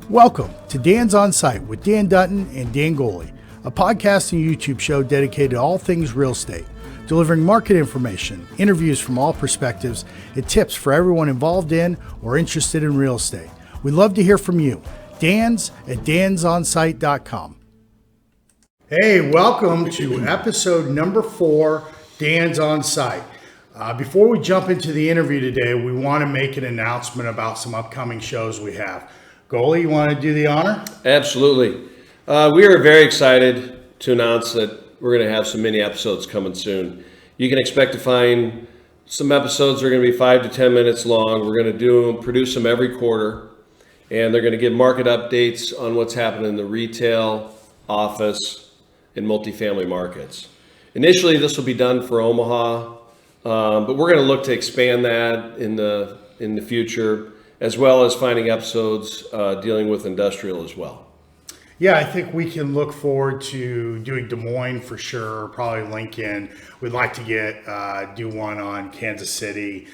Welcome to Dan's On Site with Dan Dutton and Dan Goley, a podcast and YouTube show dedicated to all things real estate, delivering market information, interviews from all perspectives, and tips for everyone involved in or interested in real estate. We'd love to hear from you. dans@dansonsite.com. Hey, welcome to episode number 4, Dan's On Site. Before we jump into the interview today, we want to make an announcement about some upcoming shows we have. Goley, you want to do the honor? Absolutely. We are very excited to announce that we're going to have some mini episodes coming soon. You can expect to find some episodes that are going to be 5 to 10 minutes long. We're going to produce them every quarter, and they're going to give market updates on what's happening in the retail, office, and multifamily markets. Initially, this will be done for Omaha, but we're going to look to expand that in the future, as well as finding episodes dealing with industrial as well. Yeah, I think we can look forward to doing Des Moines for sure, probably Lincoln. We'd like to do one on Kansas City,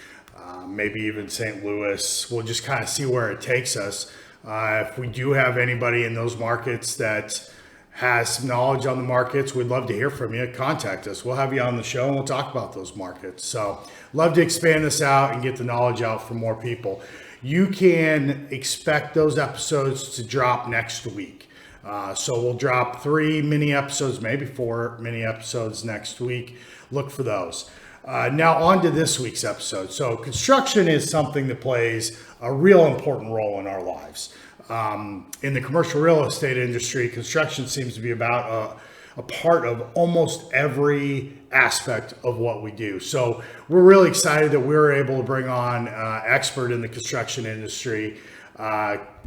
maybe even St. Louis. We'll just kind of see where it takes us. If we do have anybody in those markets that has some knowledge on the markets, we'd love to hear from you. Contact us. We'll have you on the show and we'll talk about those markets. So love to expand this out and get the knowledge out for more people. You can expect those episodes to drop next week. So we'll drop 3 mini episodes, maybe 4 mini episodes next week. Look for those. Now on to this week's episode. So construction is something that plays a real important role in our lives. In the commercial real estate industry, construction seems to be about a part of almost every aspect of what we do. So we're really excited that we were able to bring on expert in the construction industry,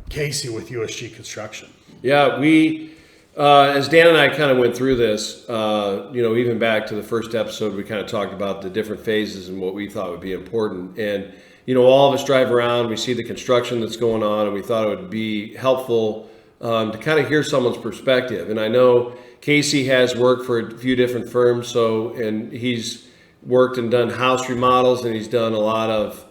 Casey with USG Construction. Yeah, we, as Dan and I kind of went through this, even back to the first episode, we kind of talked about the different phases and what we thought would be important. And, all of us drive around, we see the construction that's going on, and we thought it would be helpful to kind of hear someone's perspective. And I know Casey has worked for a few different firms, and he's worked and done house remodels, and he's done a lot of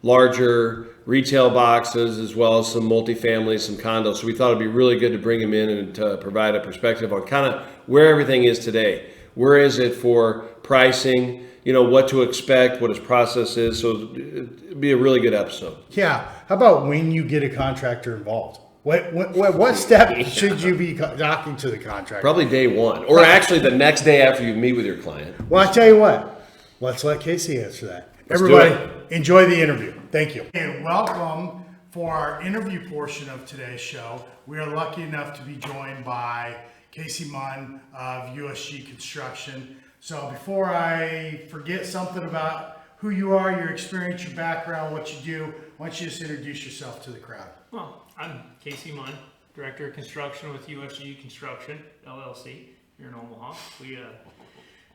larger retail boxes as well as some multifamily, some condos. So we thought it'd be really good to bring him in and to provide a perspective on kind of where everything is today. Where is it for pricing? What to expect, what his process is. So it'd be a really good episode. Yeah. How about when you get a contractor involved? What step should you be talking to the contractor? Probably day one, or actually the next day after you meet with your client. Well, I tell you what, let's let Casey answer that. Everybody, enjoy the interview. Thank you. And welcome for our interview portion of today's show. We are lucky enough to be joined by Casey Munn of USG Construction. So before I forget something about who you are, your experience, your background, what you do, why don't you just introduce yourself to the crowd? Well, I'm Casey Munn, Director of Construction with USG Construction, LLC, here in Omaha.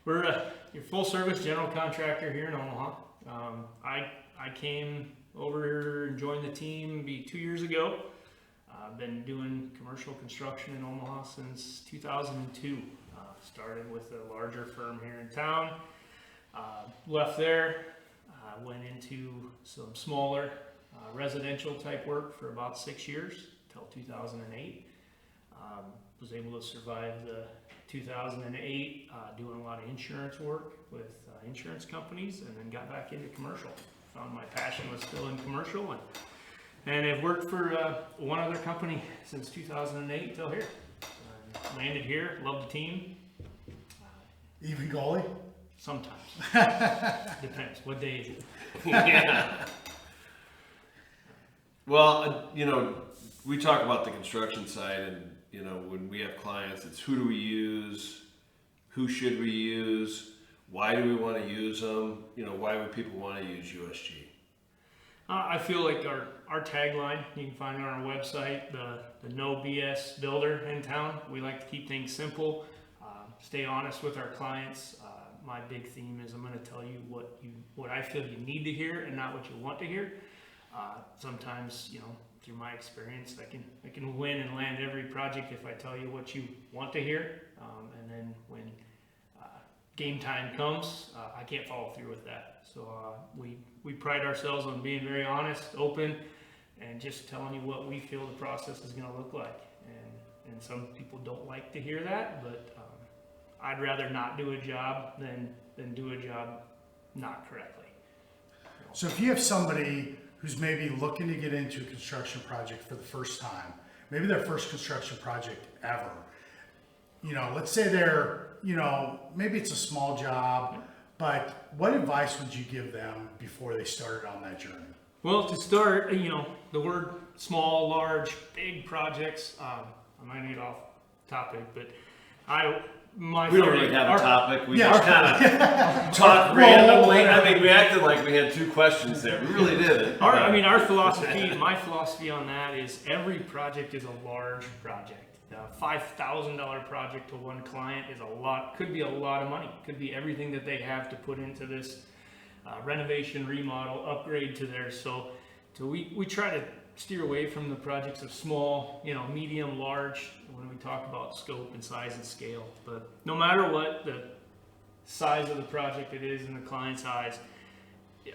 We're your full-service general contractor here in Omaha. I came over here and joined the team 2 years ago. I've been doing commercial construction in Omaha since 2002. Started with a larger firm here in town. Left there, went into some smaller residential type work for about 6 years till 2008. Was able to survive the 2008 doing a lot of insurance work with insurance companies, and then got back into commercial. Found my passion was still in commercial, and I've worked for one other company since 2008 until here. Landed here, love the team. Even goalie? Sometimes. Depends. What day is it? Yeah. Well, we talk about the construction side, and when we have clients, it's who do we use, who should we use, why do we want to use them, why would people want to use USG? I feel like our tagline, you can find it on our website, the no BS builder in town. We like to keep things simple, stay honest with our clients. My big theme is I'm going to tell you what I feel you need to hear and not what you want to hear. Sometimes, through my experience, I can win and land every project if I tell you what you want to hear, and then when game time comes, I can't follow through with that. So we pride ourselves on being very honest, open, and just telling you what we feel the process is going to look like. And some people don't like to hear that, but I'd rather not do a job than do a job not correctly. So if you have somebody who's maybe looking to get into a construction project for the first time, maybe their first construction project ever, let's say they're, maybe it's a small job, but what advice would you give them before they started on that journey? Well, to start, the word small, large, big projects, I might get off topic, but we don't really have a topic. We Yeah. just kind of talk randomly. I mean, we acted like we had 2 questions there. We really didn't. Our philosophy, my philosophy on that is every project is a large project. A $5,000 project to one client is could be a lot of money. Could be everything that they have to put into this renovation, remodel, upgrade to theirs. So we try to steer away from the projects of small, medium, large, when we talk about scope and size and scale. But no matter what the size of the project it is in the client's eyes,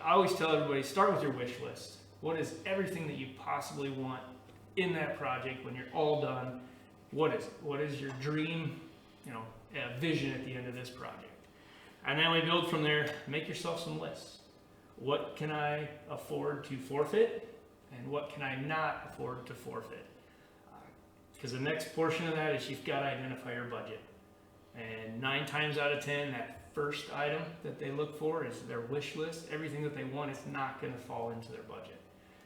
I always tell everybody, start with your wish list. What is everything that you possibly want in that project when you're all done? What is it? What is your dream, vision at the end of this project? And then we build from there. Make yourself some lists. What can I afford to forfeit? And what can I not afford to forfeit? Because the next portion of that is you've got to identify your budget. And 9 times out of 10, that first item that they look for is their wish list. Everything that they want is not going to fall into their budget.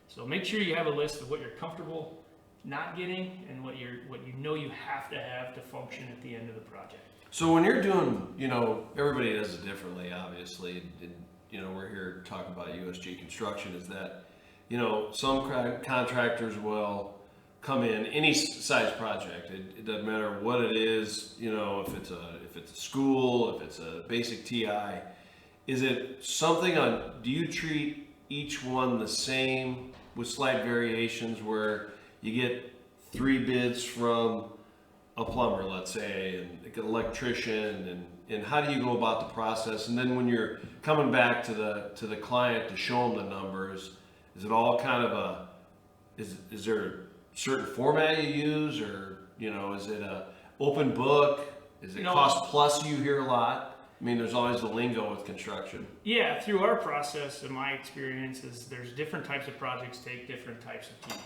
So make sure you have a list of what you're comfortable not getting and what you have to function at the end of the project. So when you're doing, everybody does it differently, obviously. And, we're here to talk about USG construction. Is that some contractors will come in any size project. It doesn't matter what it is. If it's a school, if it's a basic TI. Is it something do you treat each one the same with slight variations where you get 3 bids from a plumber, let's say, and an electrician, and how do you go about the process? And then when you're coming back to the client to show them the numbers, is it all kind of is there a certain format you use, or is it a open book? Is it cost plus? You hear a lot. I mean, there's always the lingo with construction. Yeah, through our process, in my experience, is there's different types of projects take different types of teams.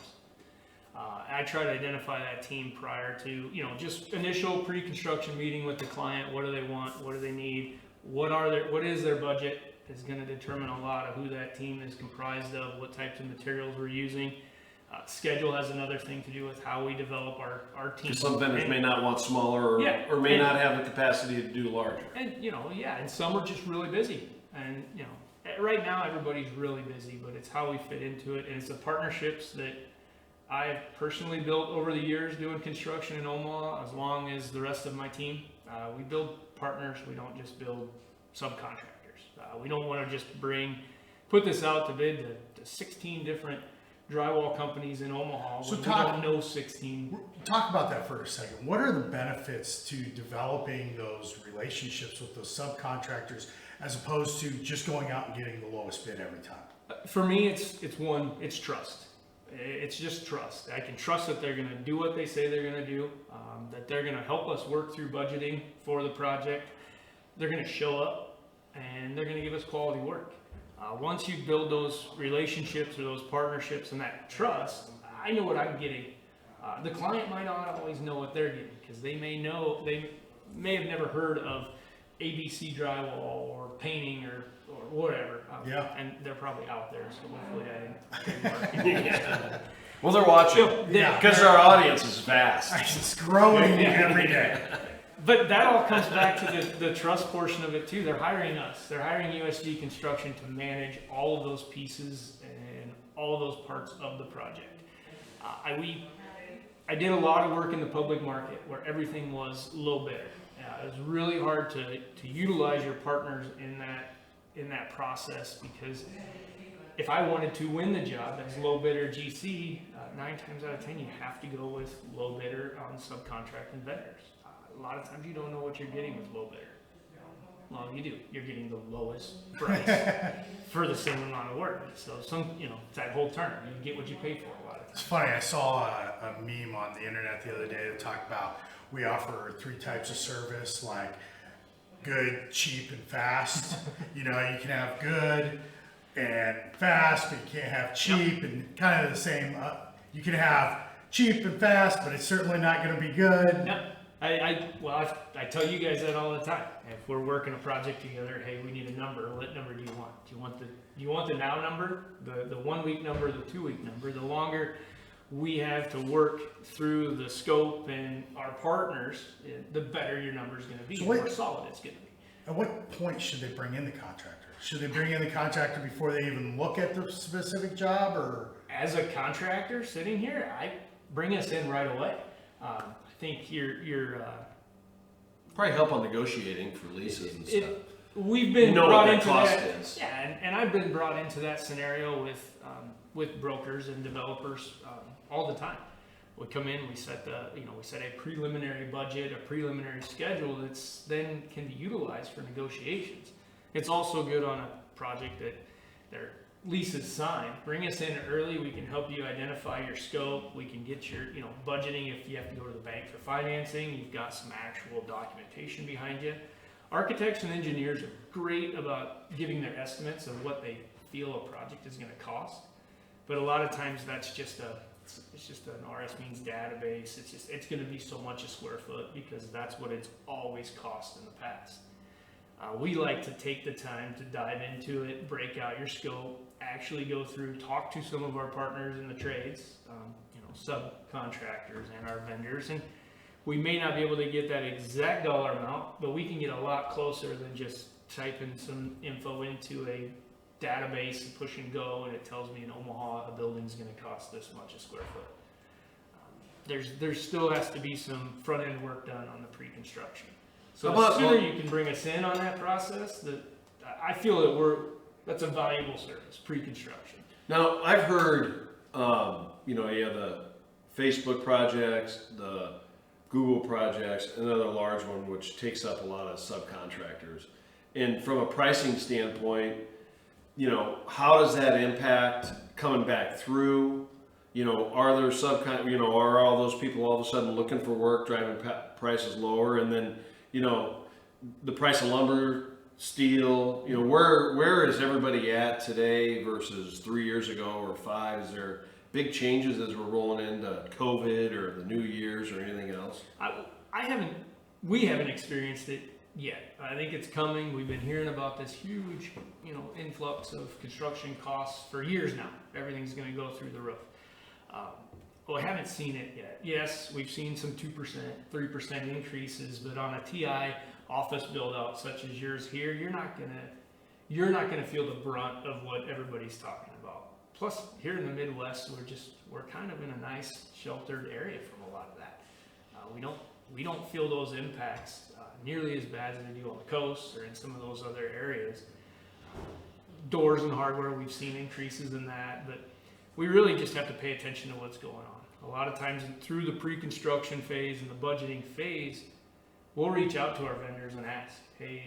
I try to identify that team prior to, just initial pre-construction meeting with the client. What do they want? What do they need? What is their budget is going to determine a lot of who that team is comprised of, what types of materials we're using. Schedule has another thing to do with how we develop our team. Because some vendors may not want smaller or may not have the capacity to do larger. And, and some are just really busy. And, right now everybody's really busy, but it's how we fit into it. And it's the partnerships that I've personally built over the years doing construction in Omaha, as long as the rest of my team. We build partners. We don't just build subcontractors. We don't want to just put this out to bid to 16 different drywall companies in Omaha. So we don't know 16. Talk about that for a second. What are the benefits to developing those relationships with those subcontractors as opposed to just going out and getting the lowest bid every time? For me, it's trust. It's just trust. I can trust that they're going to do what they say they're going to do, that they're going to help us work through budgeting for the project. They're going to show up, and they're going to give us quality work. Once you build those relationships or those partnerships and that trust, I know what I'm getting. The client might not always know what they're getting, because they may have never heard of ABC drywall or painting or whatever. And they're probably out there, so hopefully I didn't. Well, they're watching because our audience is vast. It's growing every day. But that all comes back to the trust portion of it too. They're hiring us. They're hiring USG Construction to manage all of those pieces and all of those parts of the project. I did a lot of work in the public market where everything was low bidder. It was really hard to utilize your partners in that process, because if I wanted to win the job as low bidder GC, 9 times out of 10 you have to go with low bidder on subcontract and vendors. A lot of times you don't know what you're getting with low bidder. Well, you do. You're getting the lowest price for the same amount of work. So it's that whole term. You get what you pay for a lot of It's times. funny, I saw a meme on the internet the other day that talked about we offer 3 types of service, like good, cheap, and fast. You can have good and fast, but you can't have cheap, and kind of the same. You can have cheap and fast, but it's certainly not going to be good. Yep. I tell you guys that all the time. If we're working a project together, hey, we need a number. What number do you want? Do you want the now number, the 1 week number, the 2 week number? The longer we have to work through the scope and our partners, the better your number is going to be. So the more solid it's going to be. At what point should they bring in the contractor? Should they bring in the contractor before they even look at the specific job, or? As a contractor sitting here, I bring us in right away. I think you're Probably help on negotiating for leases and stuff. we've been You know brought what that into cost that. is. Yeah, and I've been brought into that scenario with brokers and developers all the time. We come in, we set a preliminary budget, a preliminary schedule that's then can be utilized for negotiations. It's also good on a project that their leases signed. Bring us in early. We can help you identify your scope. We can get your budgeting if you have to go to the bank for financing. You've got some actual documentation behind you. Architects and engineers are great about giving their estimates of what they feel a project is going to cost, but a lot of times that's just an RS means database. It's going to be so much a square foot because that's what it's always cost in the past. We like to take the time to dive into it, break out your scope, actually go through, talk to some of our partners in the trades, subcontractors and our vendors, and we may not be able to get that exact dollar amount, but we can get a lot closer than just typing some info into a database and push and go, and it tells me in Omaha a building's going to cost this much a square foot. There still has to be some front end work done on the pre-construction. So the sooner you can bring us in on that process, I feel that that's a valuable service, pre-construction. Now, I've heard, you have the Facebook projects, the Google projects, another large one which takes up a lot of subcontractors. And from a pricing standpoint, how does that impact coming back through? Are there are all those people all of a sudden looking for work, driving prices lower, and then the price of lumber, steel, where is everybody at today versus 3 years ago or 5? Is there big changes as we're rolling into COVID or the New Year's or anything else? We haven't experienced it yet. I think it's coming. We've been hearing about this huge, influx of construction costs for years now. Everything's going to go through the roof. I haven't seen it yet. Yes, we've seen some 2%, 3% increases, but on a TI office build out such as yours here, you're not gonna feel the brunt of what everybody's talking about. Plus, here in the Midwest, we're kind of in a nice sheltered area from a lot of that. We don't feel those impacts nearly as bad as they do on the coast or in some of those other areas. Doors and hardware, we've seen increases in that, but we really just have to pay attention to what's going on. A lot of times through the pre-construction phase and the budgeting phase, we'll reach out to our vendors and ask, hey,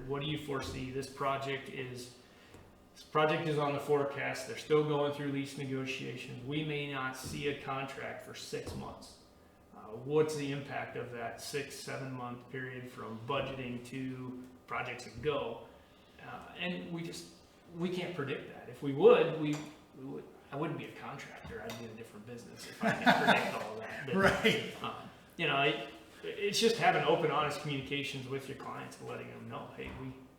what do you foresee? This project is on the forecast. They're still going through lease negotiations. We may not see a contract for 6 months. What's the impact of that 6-7 month period from budgeting to projects that go? And we can't predict that. If we would, I wouldn't be a contractor. I'd be in a different business if I could predict all of that. But, Right. It's just having open, honest communications with your clients and letting them know, hey,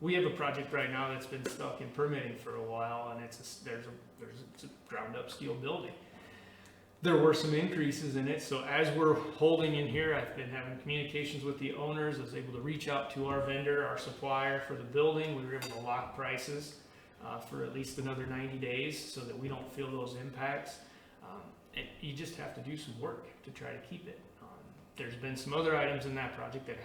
we have a project right now that's been stuck in permitting for a while, and there's a ground up steel building. There were some increases in it, so as we're holding in here, I've been having communications with the owners. I was able to reach out to our vendor, our supplier for the building. We were able to lock prices for at least another 90 days so that we don't feel those impacts. And you just have to do some work to try to keep it. There's been some other items in that project that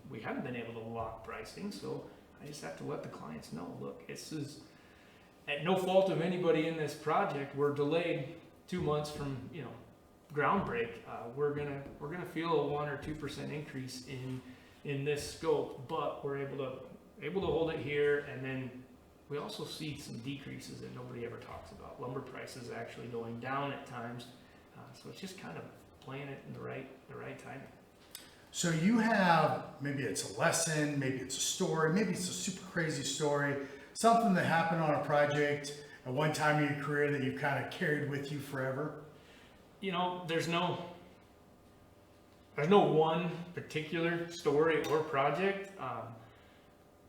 we haven't been able to lock pricing, so I just have to let the clients know, look, this is at no fault of anybody in this project. We're delayed 2 months from ground break. We're gonna feel a 1 or 2% increase in in this scope, but we're able to hold it here, and then we also see some decreases that nobody ever talks about. Lumber prices actually going down at times, so it's just kind of playing it in the right timing. So you have, maybe it's a lesson, maybe it's a story, maybe it's a super crazy story, something that happened on a project at one time in your career that you've kind of carried with you forever? You know, there's no one particular story or project.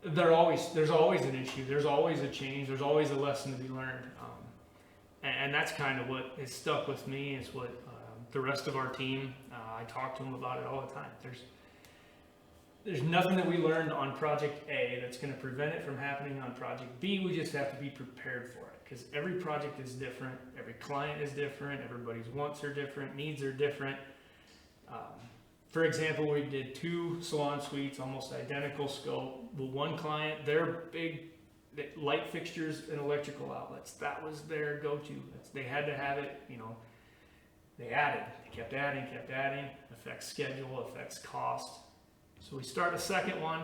There's always an issue. There's always a change. There's always a lesson to be learned. And that's kind of what has stuck with me. Is what the rest of our team. I talk to them about it all the time. There's nothing that we learned on project A that's going to prevent it from happening on project B. We just have to be prepared for it, because every project is different. Every client is different. Everybody's wants are different. Needs are different. For example, we did 2 salon suites, almost identical scope. The one client, their big light fixtures and electrical outlets, that was their go-to. They had to have it, you know. They kept adding, affects schedule, affects cost. So we start a second one,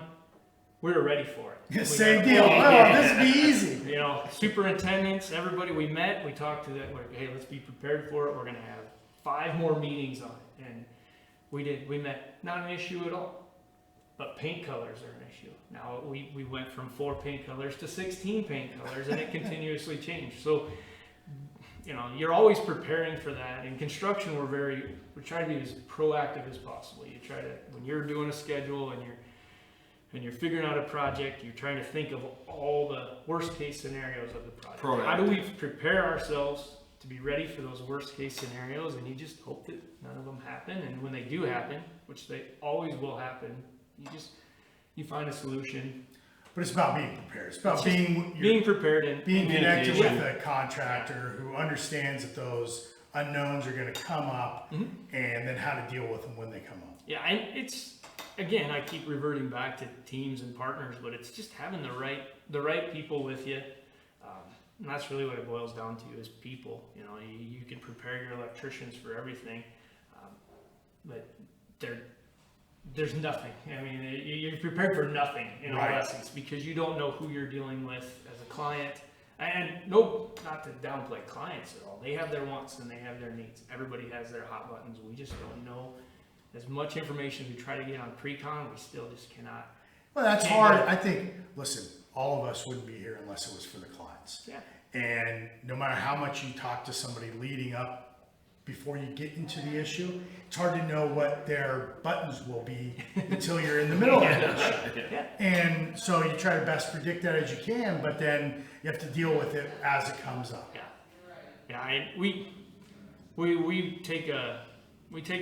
we were ready for it. Same deal, this would be easy. You know, superintendents, everybody we met, we talked to them, like, hey, let's be prepared for it. We're gonna have 5 more meetings on it. And we met, not an issue at all. But paint colors are an issue. Now we went from 4 paint colors to 16 paint colors, and it continuously changed. So, you know, you're always preparing for that. In construction, we try to be as proactive as possible. You try to, when you're doing a schedule and you're figuring out a project, you're trying to think of all the worst case scenarios of the project. Proactive. How do we prepare ourselves to be ready for those worst case scenarios? And you just hope that none of them happen. And when they do happen, which they always will happen, you find a solution. But it's about being prepared. It's about being prepared and being connected with a contractor who understands that those unknowns are going to come up, mm-hmm. and then how to deal with them when they come up. Yeah, and it's, again, I keep reverting back to teams and partners, but it's just having the right people with you. And that's really what it boils down to, is people. You know, you can prepare your electricians for everything, but there's nothing. I mean, you're prepared for nothing in all essence, because you don't know who you're dealing with as a client. And no, not to downplay clients at all. They have their wants and they have their needs. Everybody has their hot buttons. We just don't know as much information we try to get on pre-con. We still just cannot. Well, that's hard. I think, listen, all of us wouldn't be here unless it was for the clients. Yeah. And no matter how much you talk to somebody leading up before you get into the issue, it's hard to know what their buttons will be until you're in the middle of the issue. Yeah. And so you try to best predict that as you can, but then you have to deal with it as it comes up. Yeah. We take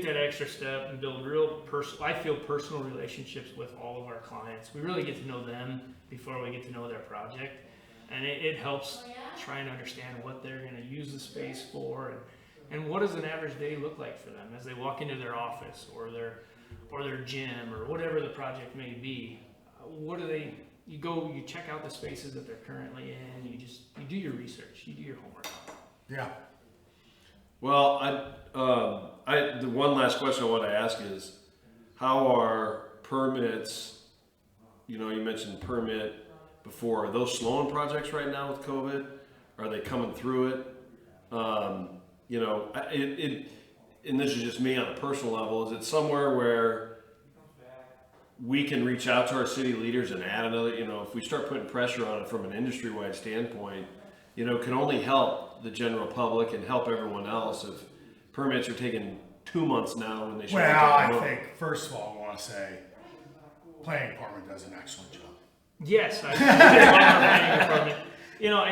that extra step and build personal relationships with all of our clients. We really get to know them before we get to know their project, and it helps try and understand what they're going to use the space for, and what does an average day look like for them as they walk into their office or their gym or whatever the project may be. You check out the spaces that they're currently in. You do your research. You do your homework. Yeah. Well, the one last question I want to ask is, how are permits? You know, you mentioned permit before. Are those slowing projects right now with COVID? Are they coming through it? You know, and this is just me on a personal level. Is it somewhere where we can reach out to our city leaders and add another? You know, if we start putting pressure on it from an industry-wide standpoint, you know, can only help the general public and help everyone else if permits are taking 2 months now when they should. Well, I think first of all, I want to say, planning department does an excellent job. Yes, I love our planning department. You know,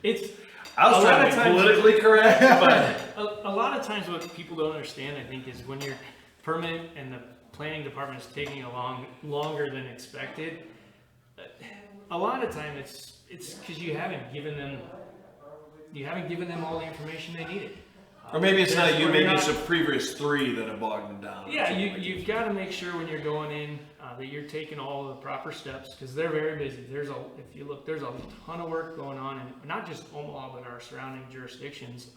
it's. I was trying to be politically correct, but a lot of times what people don't understand, I think, is when your permit and the planning department is taking longer than expected. A lot of time it's because you haven't given them all the information they needed. Or maybe it's not you, maybe it's the previous 3 that have bogged them down. Yeah, you've got to make sure when you're going in that you're taking all the proper steps, because they're very busy. If you look, there's a ton of work going on, and not just Omaha, but our surrounding jurisdictions,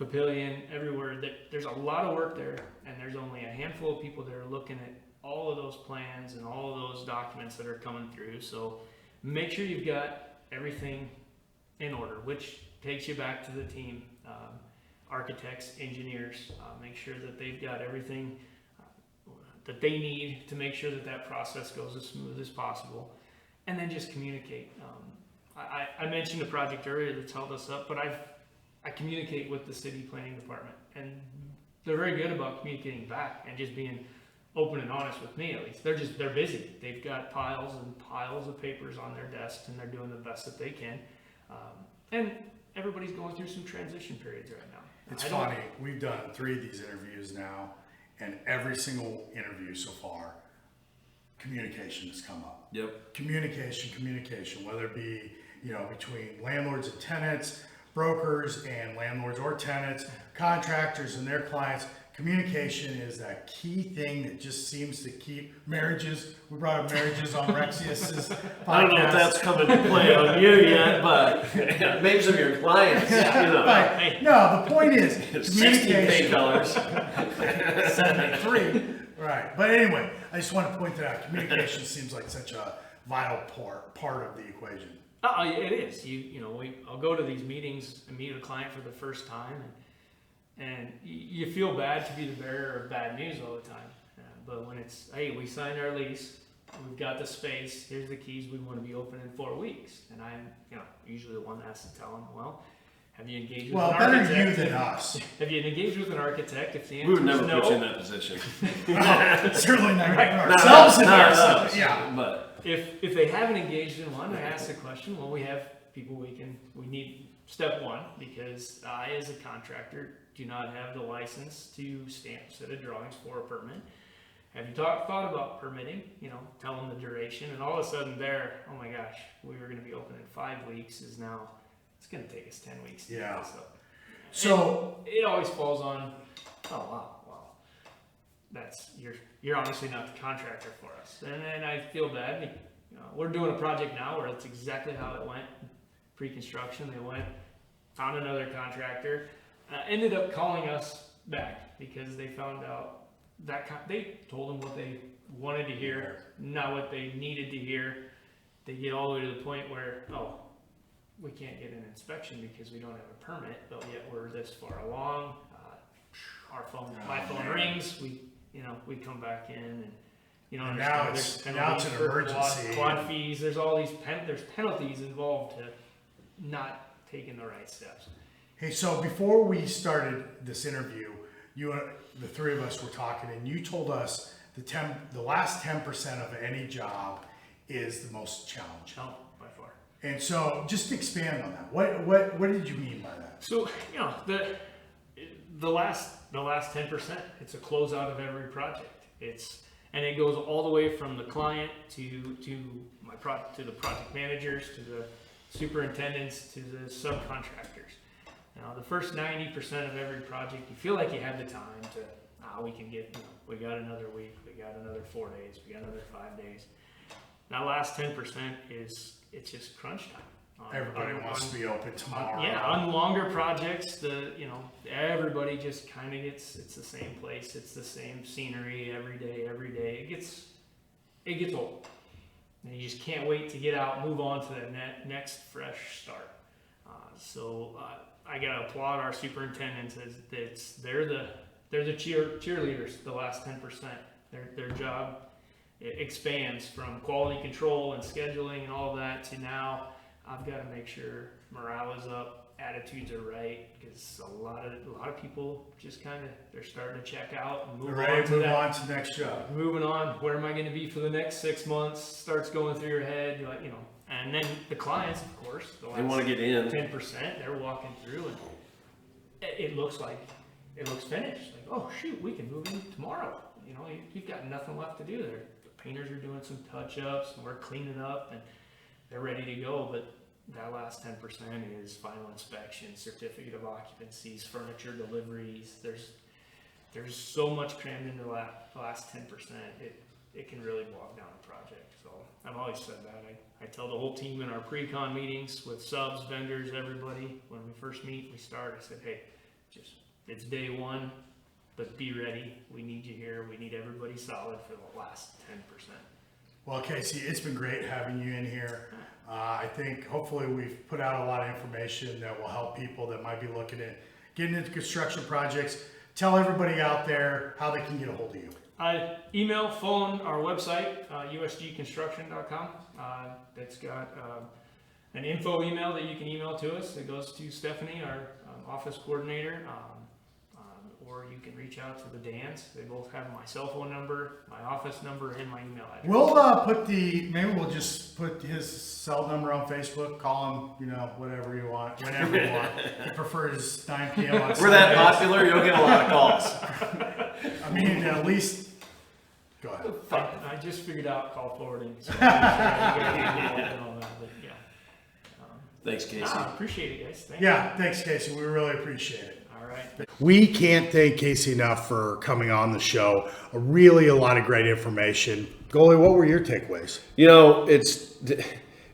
Papillion, everywhere. There's a lot of work there, and there's only a handful of people that are looking at all of those plans and all of those documents that are coming through. So make sure you've got everything in order, which takes you back to the team, architects, engineers, make sure that they've got everything that they need to make sure that that process goes as smooth as possible, and then just communicate. I mentioned a project earlier that's held us up, but I communicate with the city planning department, and they're very good about communicating back and just being open and honest with me. At least they're busy. They've got piles and piles of papers on their desks, and they're doing the best that they can. And everybody's going through some transition periods right now. It's funny. We've done 3 of these interviews now, and every single interview so far, communication has come up. Yep. Communication, whether it be, between landlords and tenants, brokers and landlords or tenants, contractors and their clients. Communication is that key thing that just seems to keep marriages. We brought up marriages on Rexius's podcast. I don't know if that's coming to play on you yet, but maybe some of your clients, Right. No, the point is communication. $60 $73. Right. But anyway, I just want to point that out. Communication seems like such a vital part of the equation. It is. I'll go to these meetings and meet a client for the first time, and you feel bad to be the bearer of bad news all the time. But when it's, hey, we signed our lease, we've got the space, here's the keys, we want to be open in 4 weeks, and I'm, usually the one that has to tell them, well, have you engaged with an architect? Better you than us. Have you engaged with an architect? If the answer we would never is no, put you in that position. Certainly not. Right. Ourselves in there. Yeah. But if they haven't engaged in one, I ask the question, well, we have people we need step one, because I, as a contractor, do not have the license to stamp set of drawings for a permit. Have you thought about permitting? Tell them the duration, and all of a sudden oh my gosh, we were going to be open in 5 weeks, is now, it's going to take us 10 weeks to do this. So it always falls on, oh wow, that's, you're obviously not the contractor for us. And then I feel bad. We're doing a project now where it's exactly how it went. Pre-construction, they found another contractor, ended up calling us back because they found out they told them what they wanted to hear, not what they needed to hear. They get all the way to the point where, we can't get an inspection because we don't have a permit, but yet we're this far along. My phone rings. We come back in, and and now it's an emergency. Quad fees. There's all these there's penalties involved to not taking the right steps. Hey, so before we started this interview, the 3 of us were talking, and you told us the last 10% of any job is the most challenging. Oh, by far. And so, just expand on that. What did you mean by that? So the last 10%, it's a closeout of every project. And it goes all the way from the client to the project managers, to the superintendents, to the subcontractors. Now, the first 90% of every project, you feel like you have the time to, we can get, we got another week, we got another 4 days, we got another 5 days. That last 10% it's just crunch time. Everybody wants to be open tomorrow. On longer projects, everybody just kind of it's the same place, it's the same scenery every day. It gets old. And you just can't wait to get out, move on to the next fresh start. I gotta applaud our superintendents. They're the cheerleaders. The last 10%, their job expands from quality control and scheduling and all of that to now I've got to make sure morale is up, attitudes are right, because a lot of people just they're starting to check out and move on to the next job. Moving on, where am I going to be for the next 6 months? Starts going through your head, and then the clients, of course, they want to get in 10%. They're walking through, and it looks finished. Like, oh shoot, we can move in tomorrow. You've got nothing left to do there. The painters are doing some touch-ups, and we're cleaning up, and they're ready to go. But that last 10% is final inspection, certificate of occupancies, furniture deliveries. There's so much crammed into the last 10%. It can really bog down a project. So I've always said that. I tell the whole team in our pre-con meetings with subs, vendors, everybody, when we first meet, we start, I said, hey, it's day one. but be ready. We need you here. We need everybody solid for the last 10%. Well, Casey, it's been great having you in here. I think hopefully we've put out a lot of information that will help people that might be looking at getting into construction projects. Tell everybody out there how they can get a hold of you. Email, phone, our website, usgconstruction.com. That's got an info email that you can email to us. It goes to Stephanie, our office coordinator, or you can reach out to the Dans. They both have my cell phone number, my office number, and my email address. Maybe we'll just put his cell number on Facebook, call him, whatever you want, whenever you want. He prefers 9 p.m. on We're that popular, you'll get a lot of calls. I mean, at least, go ahead. I just figured out call forwarding. So Thanks, Casey. Appreciate it, guys. Thanks. Yeah, thanks, Casey. We really appreciate it. All right. We can't thank Casey enough for coming on the show. Really a lot of great information. Goalie, what were your takeaways?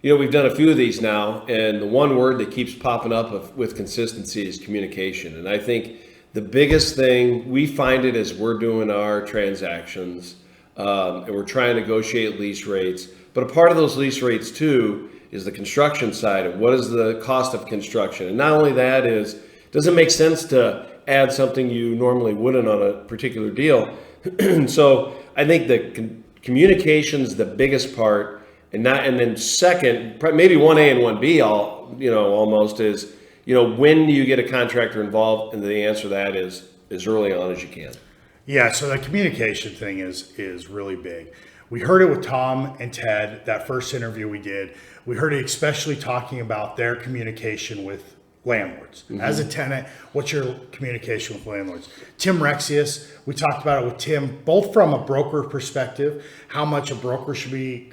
We've done a few of these now, and the one word that keeps popping up with consistency is communication. And I think the biggest thing, we find it as we're doing our transactions, and we're trying to negotiate lease rates. But a part of those lease rates, too, is the construction side of what is the cost of construction. And not only that does it make sense to add something you normally wouldn't on a particular deal? So I think the communication's the biggest part, and then second, maybe 1A and 1B almost is, when do you get a contractor involved? And the answer to that is as early on as you can. Yeah, so the communication thing is really big. We heard it with Tom and Ted, that first interview we did. We heard it especially talking about their communication with landlords. Mm-hmm. As a tenant, what's your communication with landlords? Tim Rexius, we talked about it with Tim, both from a broker perspective, how much a broker should be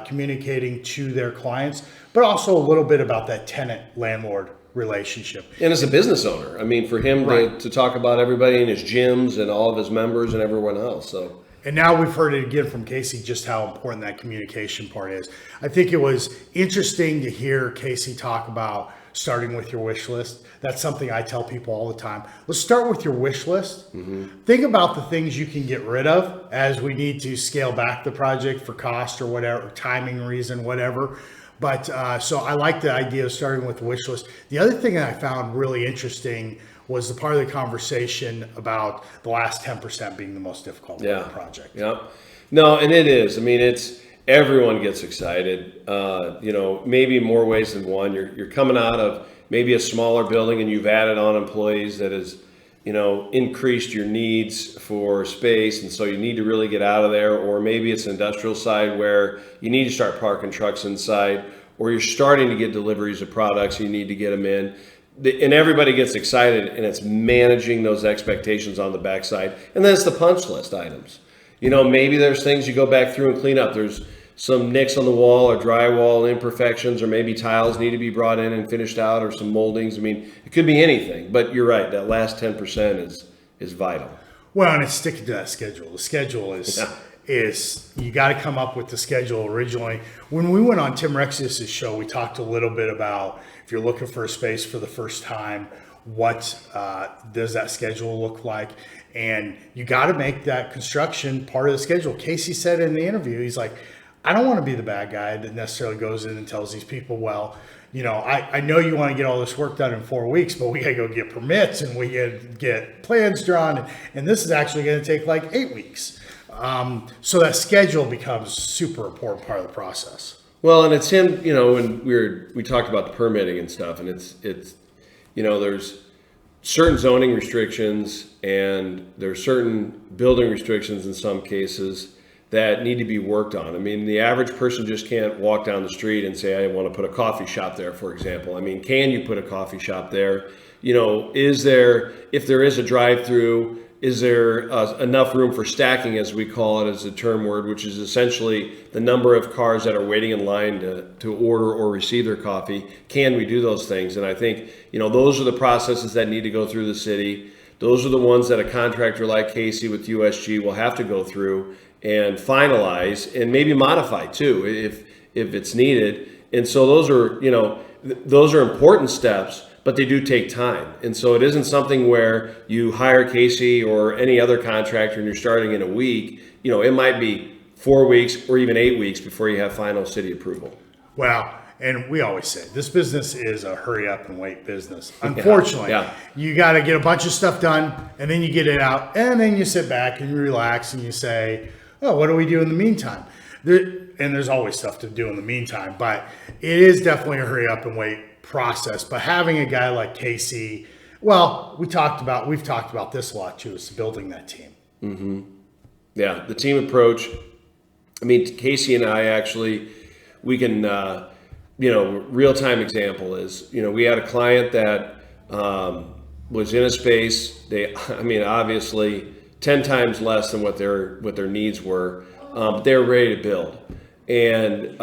communicating to their clients, but also a little bit about that tenant-landlord relationship. And as a business owner, for him to talk about everybody in his gyms and all of his members and everyone else. So. And now we've heard it again from Casey, just how important that communication part is. I think it was interesting to hear Casey talk about starting with your wish list. That's something I tell people all the time. Let's start with your wish list. Mm-hmm. Think about the things you can get rid of as we need to scale back the project for cost or whatever, timing reason, whatever. But so I like the idea of starting with the wish list. The other thing that I found really interesting was the part of the conversation about the last 10% being the most difficult part of the project. Yeah. No, and it is. It's everyone gets excited. Maybe in more ways than one. You're coming out of maybe a smaller building and you've added on employees that has, increased your needs for space, and so you need to really get out of there. Or maybe it's an industrial side where you need to start parking trucks inside, or you're starting to get deliveries of products, you need to get them in. And everybody gets excited, and it's managing those expectations on the backside. And then it's the punch list items. Maybe there's things you go back through and clean up. There's some nicks on the wall or drywall imperfections, or maybe tiles need to be brought in and finished out, or some moldings. It could be anything. But you're right, that last 10% is vital. Well, and it's sticking to that schedule. The schedule is you got to come up with the schedule originally. When we went on Tim Rexius' show, we talked a little bit about if you're looking for a space for the first time, what does that schedule look like? And you got to make that construction part of the schedule. Casey said in the interview, he's like, I don't want to be the bad guy that necessarily goes in and tells these people, well, I know you want to get all this work done in 4 weeks, but we got to go get permits and we got to get plans drawn. And this is actually going to take like 8 weeks. So that schedule becomes super important part of the process. Well, and it's him, when we talked about the permitting and stuff, and it's there's certain zoning restrictions and there's certain building restrictions in some cases that need to be worked on. The average person just can't walk down the street and say, I want to put a coffee shop there, for example. Can you put a coffee shop there? If there is a drive-through, is there enough room for stacking, as we call it, as a term word, which is essentially the number of cars that are waiting in line to order or receive their coffee? Can we do those things? And I think, those are the processes that need to go through the city. Those are the ones that a contractor like Casey with USG will have to go through and finalize and maybe modify too, if it's needed. And so those are important steps. but they do take time. And so it isn't something where you hire Casey or any other contractor and you're starting in a week. It might be 4 weeks or even 8 weeks before you have final city approval. Well, and we always say this business is a hurry up and wait business. Unfortunately, you got to get a bunch of stuff done, and then you get it out, and then you sit back and you relax and you say, oh, what do we do in the meantime? There's always stuff to do in the meantime, but it is definitely a hurry up and wait process. But having a guy like Casey, well, we've talked about this a lot too, is building that team. Mm-hmm. Yeah, the team approach. I mean, Casey and I actually, we can, real-time example is, we had a client that was in a space, obviously 10 times less than what their needs were, but they were ready to build. And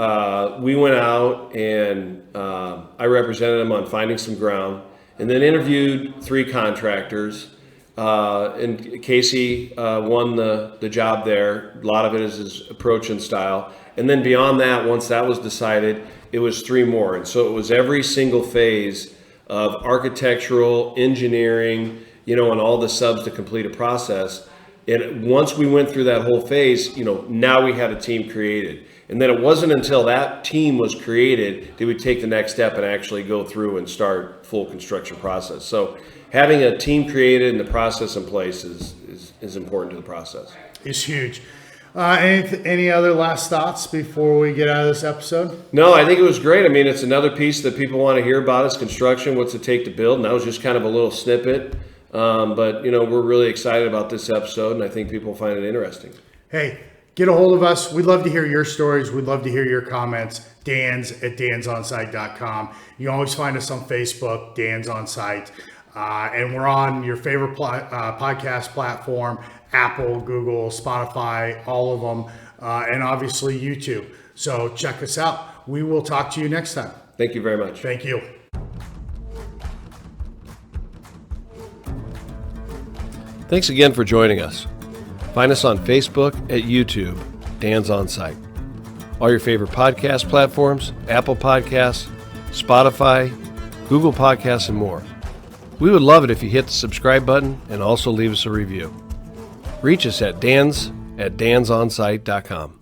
we went out and I represented them on finding some ground, and then interviewed 3 contractors. And Casey won the job there. A lot of it is his approach and style. And then beyond that, once that was decided, it was 3 more. And so it was every single phase of architectural, engineering, and all the subs to complete a process. And once we went through that whole phase, now we had a team created. And then it wasn't until that team was created that we take the next step and actually go through and start full construction process. So having a team created and the process in place is important to the process. It's huge. Any other last thoughts before we get out of this episode? No, I think it was great. I mean, it's another piece that people want to hear about is construction, what's it take to build. And that was just kind of a little snippet. But we're really excited about this episode, and I think people find it interesting. Hey, get a hold of us. We'd love to hear your stories. We'd love to hear your comments. dans@dansonsite.com. You can always find us on Facebook, Dan's On Site. And we're on your favorite podcast platform, Apple, Google, Spotify, all of them, and obviously YouTube. So check us out. We will talk to you next time. Thank you very much. Thank you. Thanks again for joining us. Find us on Facebook, at YouTube, Dan's On Site. All your favorite podcast platforms, Apple Podcasts, Spotify, Google Podcasts, and more. We would love it if you hit the subscribe button and also leave us a review. Reach us at dansonsite.com.